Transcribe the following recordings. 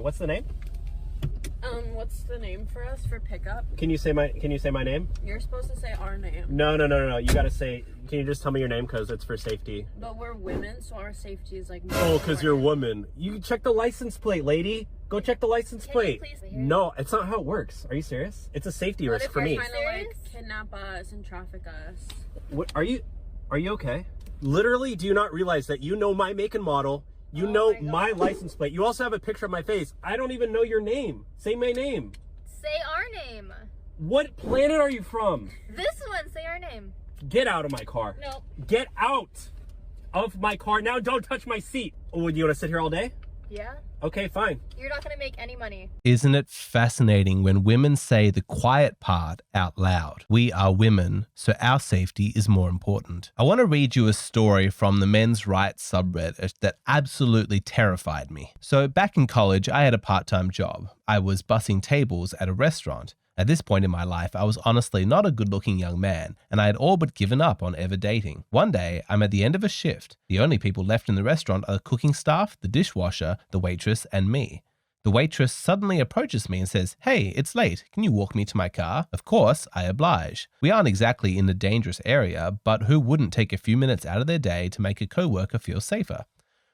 What's the name? What's the name for us for pickup? Can you say my name? You're supposed to say our name. No. You gotta say. Can you just tell me your name because it's for safety? But we're women, so our safety is like. Oh, because you're a woman. You check the license plate, lady. Go check the license plate. No, it's not how it works. Are you serious? It's a safety risk for me. Trying to like kidnap us and traffic us. What are you okay? Literally, do you not realize that you know my make and model? You know my license plate. You also have a picture of my face. I don't even know your name. Say my name. Say our name. What planet are you from? This one. Say our name. Get out of my car. No. Get out of my car. Now don't touch my seat. Oh, do you want to sit here all day? Yeah. Okay, fine. You're not going to make any money. Isn't it fascinating when women say the quiet part out loud? We are women, so our safety is more important. I want to read you a story from the men's rights subreddit that absolutely terrified me. So back in college, I had a part-time job. I was bussing tables at a restaurant. At this point in my life, I was honestly not a good-looking young man, and I had all but given up on ever dating. One day, I'm at the end of a shift. The only people left in the restaurant are the cooking staff, the dishwasher, the waitress, and me. The waitress suddenly approaches me and says, "Hey, it's late. Can you walk me to my car?" Of course, I oblige. We aren't exactly in a dangerous area, but who wouldn't take a few minutes out of their day to make a coworker feel safer?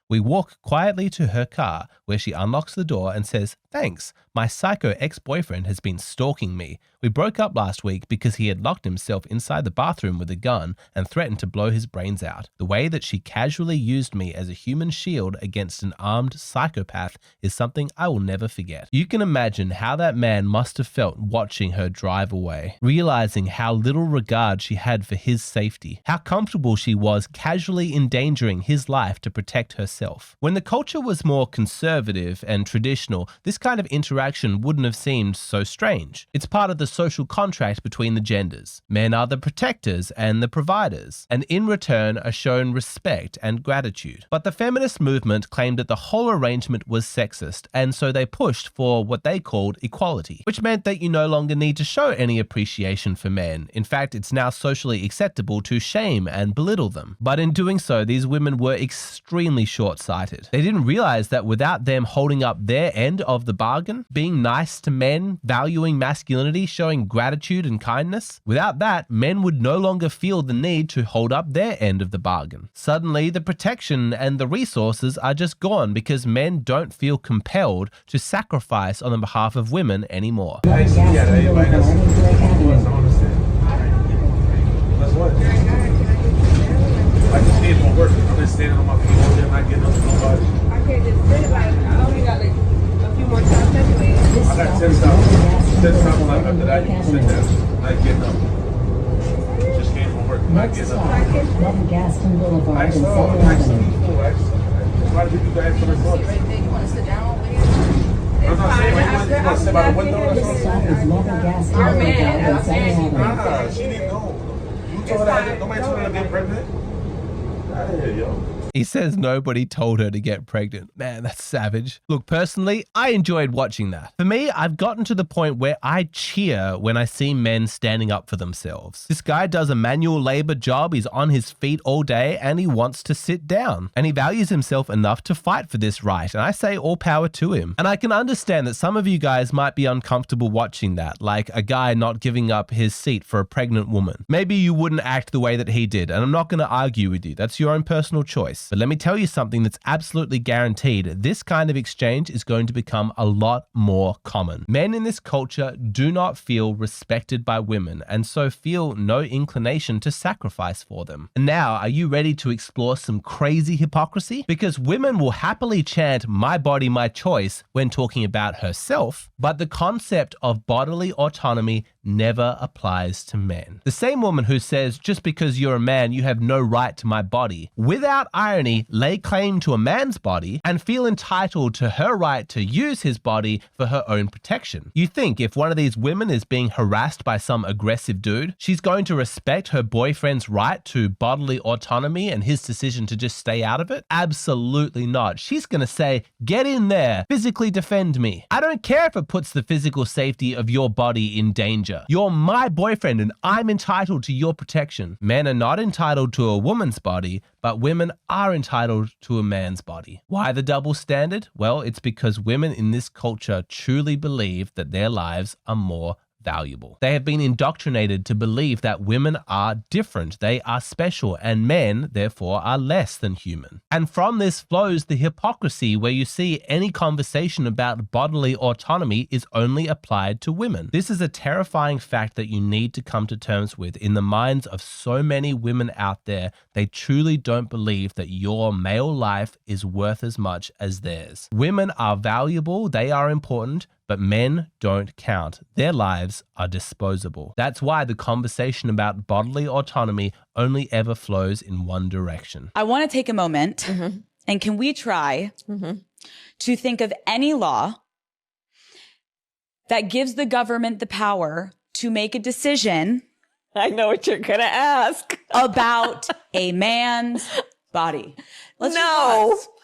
We walk quietly to her car, where she unlocks the door and says, "Thanks, my psycho ex-boyfriend has been stalking me. We broke up last week because he had locked himself inside the bathroom with a gun and threatened to blow his brains out." The way that she casually used me as a human shield against an armed psychopath is something I will never forget. You can imagine how that man must have felt watching her drive away, realizing how little regard she had for his safety, how comfortable she was casually endangering his life to protect herself. When the culture was more conservative and traditional, this kind of interaction wouldn't have seemed so strange. It's part of the social contract between the genders. Men are the protectors and the providers, and in return are shown respect and gratitude. But the feminist movement claimed that the whole arrangement was sexist, and so they pushed for what they called equality, which meant that you no longer need to show any appreciation for men. In fact, it's now socially acceptable to shame and belittle them. But in doing so, these women were extremely short-sighted. They didn't realize that without them holding up their end of the bargain, being nice to men, valuing masculinity, showing gratitude and kindness, without that, men would no longer feel the need to hold up their end of the bargain. Suddenly, the protection and the resources are just gone because men don't feel compelled to sacrifice on the behalf of women anymore. That's what? I just need more work. I'm just standing on my feet all day, not getting up to nobody. I can't just sit like, I only got like a few more times anyway. I got 10 stops. 10 stops left after that. You can sit down. Not getting up. Just came from work. Not getting up. Gaston Boulevard. I saw people. Why did you guys for the club? Right there, you want to sit down over here? I'm not saying you want to sit by the window or something. You're a man. I'm saying. Nah, she didn't know. You told her, nobody told her to get pregnant. Out of here, yo. He says nobody told her to get pregnant. Man, that's savage. Look, personally, I enjoyed watching that. For me, I've gotten to the point where I cheer when I see men standing up for themselves. This guy does a manual labor job, he's on his feet all day, and he wants to sit down. And he values himself enough to fight for this right, and I say all power to him. And I can understand that some of you guys might be uncomfortable watching that, like a guy not giving up his seat for a pregnant woman. Maybe you wouldn't act the way that he did, and I'm not going to argue with you. That's your own personal choice. But let me tell you something that's absolutely guaranteed. This kind of exchange is going to become a lot more common. Men in this culture do not feel respected by women and so feel no inclination to sacrifice for them. And now, are you ready to explore some crazy hypocrisy? Because women will happily chant "my body, my choice" when talking about herself, but the concept of bodily autonomy never applies to men. The same woman who says, "just because you're a man, you have no right to my body," without irony, lay claim to a man's body and feel entitled to her right to use his body for her own protection. You think if one of these women is being harassed by some aggressive dude, she's going to respect her boyfriend's right to bodily autonomy and his decision to just stay out of it? Absolutely not. She's going to say, "Get in there, physically defend me. I don't care if it puts the physical safety of your body in danger. You're my boyfriend and I'm entitled to your protection." Men are not entitled to a woman's body, but women are entitled to a man's body. Why the double standard? Well, it's because women in this culture truly believe that their lives are more valuable. They have been indoctrinated to believe that women are different, they are special, and men, therefore, are less than human. And from this flows the hypocrisy where you see any conversation about bodily autonomy is only applied to women. This is a terrifying fact that you need to come to terms with. In the minds of so many women out there, they truly don't believe that your male life is worth as much as theirs. Women are valuable, they are important, but men don't count. Their lives are disposable. That's why the conversation about bodily autonomy only ever flows in one direction. I want to take a moment and can we try to think of any law that gives the government the power to make a decision I know what you're going to ask. about a man's body. Let's No. just pause.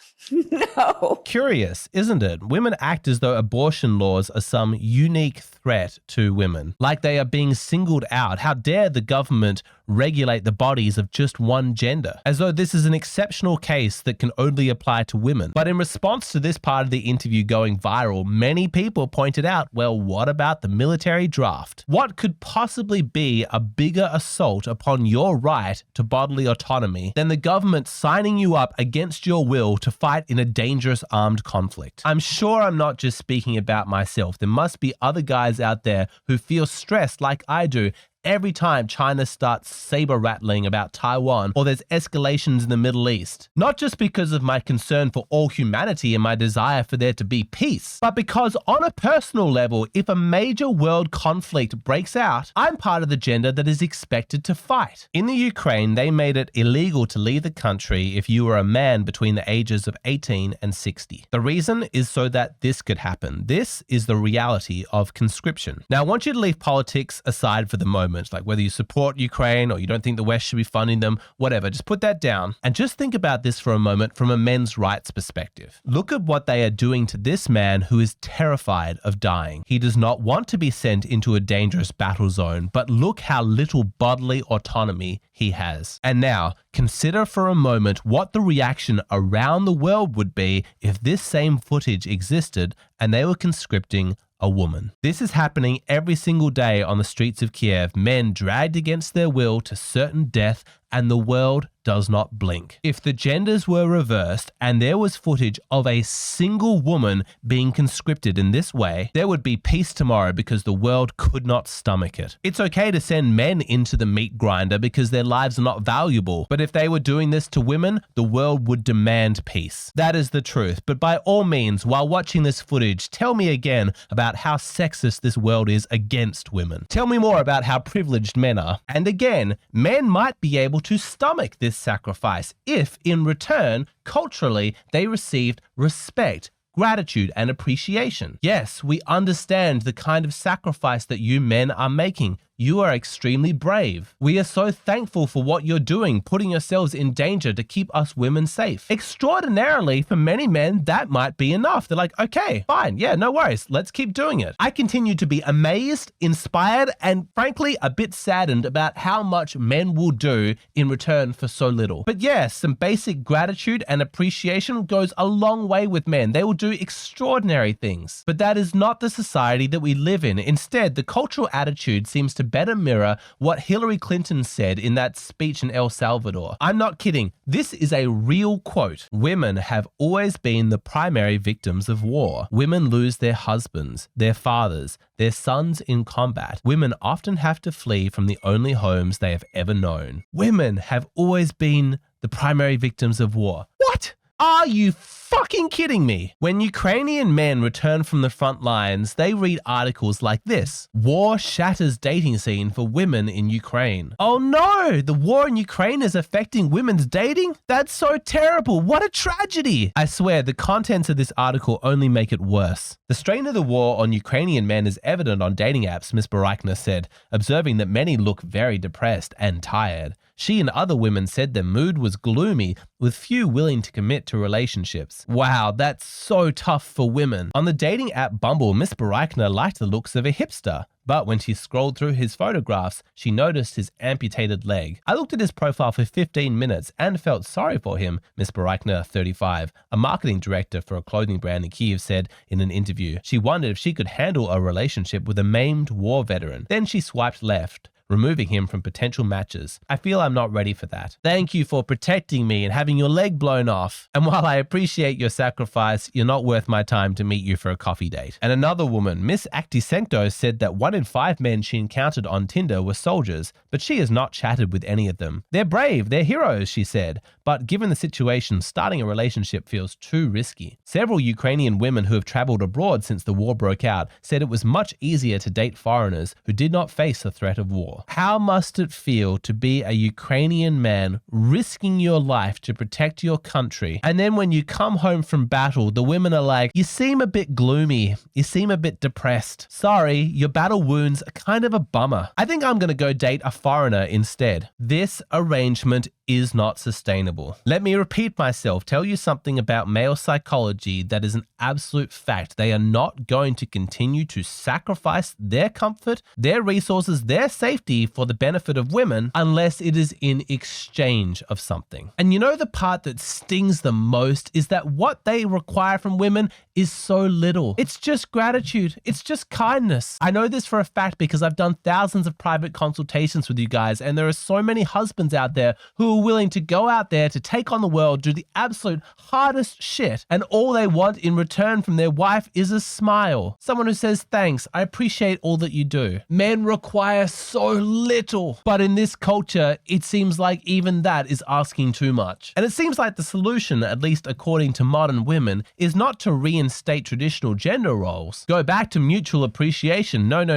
No. Curious, isn't it? Women act as though abortion laws are some unique threat to women, like they are being singled out. How dare the government regulate the bodies of just one gender, as though this is an exceptional case that can only apply to women. But in response to this part of the interview going viral, many people pointed out, well, what about the military draft? What could possibly be a bigger assault upon your right to bodily autonomy than the government signing you up against your will to fight in a dangerous armed conflict? I'm sure I'm not just speaking about myself. There must be other guys out there who feel stressed like I do every time China starts saber rattling about Taiwan or there's escalations in the Middle East. Not just because of my concern for all humanity and my desire for there to be peace, but because on a personal level, if a major world conflict breaks out, I'm part of the gender that is expected to fight. In the Ukraine, they made it illegal to leave the country if you were a man between the ages of 18 and 60. The reason is so that this could happen. This is the reality of conscription. Now, I want you to leave politics aside for the moment. Like whether you support Ukraine or you don't think the West should be funding them, whatever, just put that down and just think about this for a moment from a men's rights perspective. Look at what they are doing to this man who is terrified of dying. He does not want to be sent into a dangerous battle zone, but look how little bodily autonomy he has. And now, consider for a moment what the reaction around the world would be if this same footage existed and they were conscripting a woman. This is happening every single day on the streets of Kiev, men dragged against their will to certain death, and the world does not blink. If the genders were reversed and there was footage of a single woman being conscripted in this way, there would be peace tomorrow because the world could not stomach it. It's okay to send men into the meat grinder because their lives are not valuable, but if they were doing this to women, the world would demand peace. That is the truth. But by all means, while watching this footage, tell me again about how sexist this world is against women. Tell me more about how privileged men are. And again, men might be able to stomach this sacrifice if, in return, culturally, they received respect, gratitude, and appreciation. Yes, we understand the kind of sacrifice that you men are making. You are extremely brave. We are so thankful for what you're doing, putting yourselves in danger to keep us women safe. Extraordinarily, for many men, that might be enough. They're like, okay, fine, yeah, no worries, let's keep doing it. I continue to be amazed, inspired, and frankly, a bit saddened about how much men will do in return for so little. But yes, some basic gratitude and appreciation goes a long way with men. They will do extraordinary things. But that is not the society that we live in. Instead, the cultural attitude seems to better mirror what Hillary Clinton said in that speech in El Salvador. I'm not kidding. This is a real quote. Women have always been the primary victims of war. Women lose their husbands, their fathers, their sons in combat. Women often have to flee from the only homes they have ever known. Women have always been the primary victims of war. What? Are you fucking kidding me? When Ukrainian men return from the front lines, they read articles like this: war shatters dating scene for women in Ukraine. Oh no, the war in Ukraine is affecting women's dating? That's so terrible. What a tragedy. I swear the contents of this article only make it worse. The strain of the war on Ukrainian men is evident on dating apps, Ms. Barakna said, observing that many look very depressed and tired. She and other women said their mood was gloomy, with few willing to commit to relationships. minutes. Wow, that's so tough for women. On the dating app Bumble, Miss Bareichner liked the looks of a hipster. But when she scrolled through his photographs, she noticed his amputated leg. I looked at his profile for 15 minutes and felt sorry for him, Ms. Bareichner, 35, a marketing director for a clothing brand in Kyiv, said in an interview. She wondered if she could handle a relationship with a maimed war veteran. Then she swiped left, removing him from potential matches. I feel I'm not ready for that. Thank you for protecting me and having your leg blown off. And while I appreciate your sacrifice, you're not worth my time to meet you for a coffee date. And another woman, Miss Actisenko, said that 1 in 5 men she encountered on Tinder were soldiers, but she has not chatted with any of them. They're brave, they're heroes, she said. But given the situation, starting a relationship feels too risky. Several Ukrainian women who have traveled abroad since the war broke out said it was much easier to date foreigners who did not face the threat of war. How must it feel to be a Ukrainian man risking your life to protect your country? And then when you come home from battle, the women are like, you seem a bit gloomy. You seem a bit depressed. Sorry, your battle wounds are kind of a bummer. I think I'm going to go date a foreigner instead. This arrangement is not sustainable. Let me repeat myself, tell you something about male psychology that is an absolute fact. They are not going to continue to sacrifice their comfort, their resources, their safety for the benefit of women unless it is in exchange of something. And you know the part that stings the most is that what they require from women is so little. It's just gratitude. It's just kindness. I know this for a fact because I've done thousands of private consultations with you guys, and there are so many husbands out there who are willing to go out there to take on the world, do the absolute hardest shit, and all they want in return from their wife is a smile. Someone who says, thanks, I appreciate all that you do. Men require so little, but in this culture, it seems like even that is asking too much. And it seems like the solution, at least according to modern women, is not to reinstate traditional gender roles, go back to mutual appreciation. No.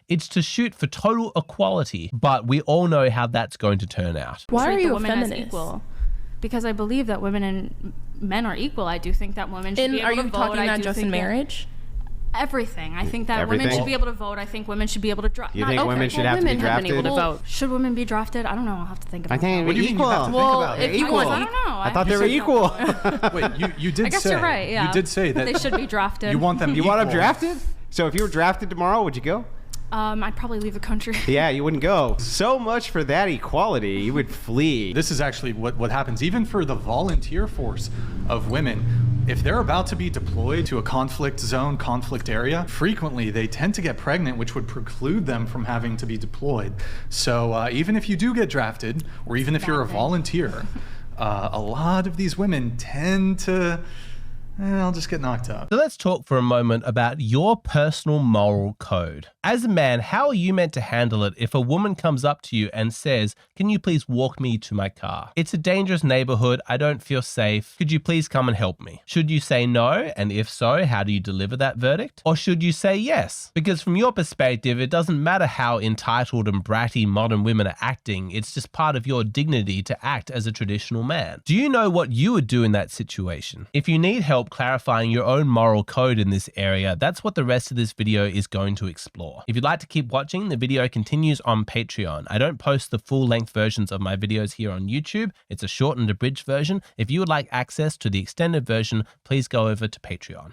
It's to shoot for total equality. But we all know how that's going to turn out. Why are you a feminist? Equal? Because I believe that women and men are equal. I do think that women should be able to vote. Are you talking about just in marriage? Everything. I think that women should be able to vote. I think women should be able to draft. You think women should have to be drafted? Able to vote. Should women be drafted? I don't know. I'll have to think about it. I think what do you mean you have to think about it? Equal. I don't know. I thought they were equal. Wait, you did say. I guess you're right. Yeah. You did say that they should be drafted. You want them. You want them drafted? So if you were drafted tomorrow, would you go? I'd probably leave the country. Yeah, you wouldn't go. So much for that equality. You would flee. This is actually what happens even for the volunteer force of women. If they're about to be deployed to a conflict zone, conflict area, frequently they tend to get pregnant, which would preclude them from having to be deployed. So even if you do get drafted, or even if you're a volunteer, a lot of these women tend to I'll just get knocked up. So let's talk for a moment about your personal moral code. As a man, how are you meant to handle it if a woman comes up to you and says, can you please walk me to my car? It's a dangerous neighborhood. I don't feel safe. Could you please come and help me? Should you say no? And if so, how do you deliver that verdict? Or should you say yes? Because from your perspective, it doesn't matter how entitled and bratty modern women are acting. It's just part of your dignity to act as a traditional man. Do you know what you would do in that situation? If you need help clarifying your own moral code in this area, that's what the rest of this video is going to explore. If you'd like to keep watching, the video continues on Patreon. I don't post the full-length versions of my videos here on YouTube. It's a shortened, abridged version. If you would like access to the extended version, please go over to Patreon.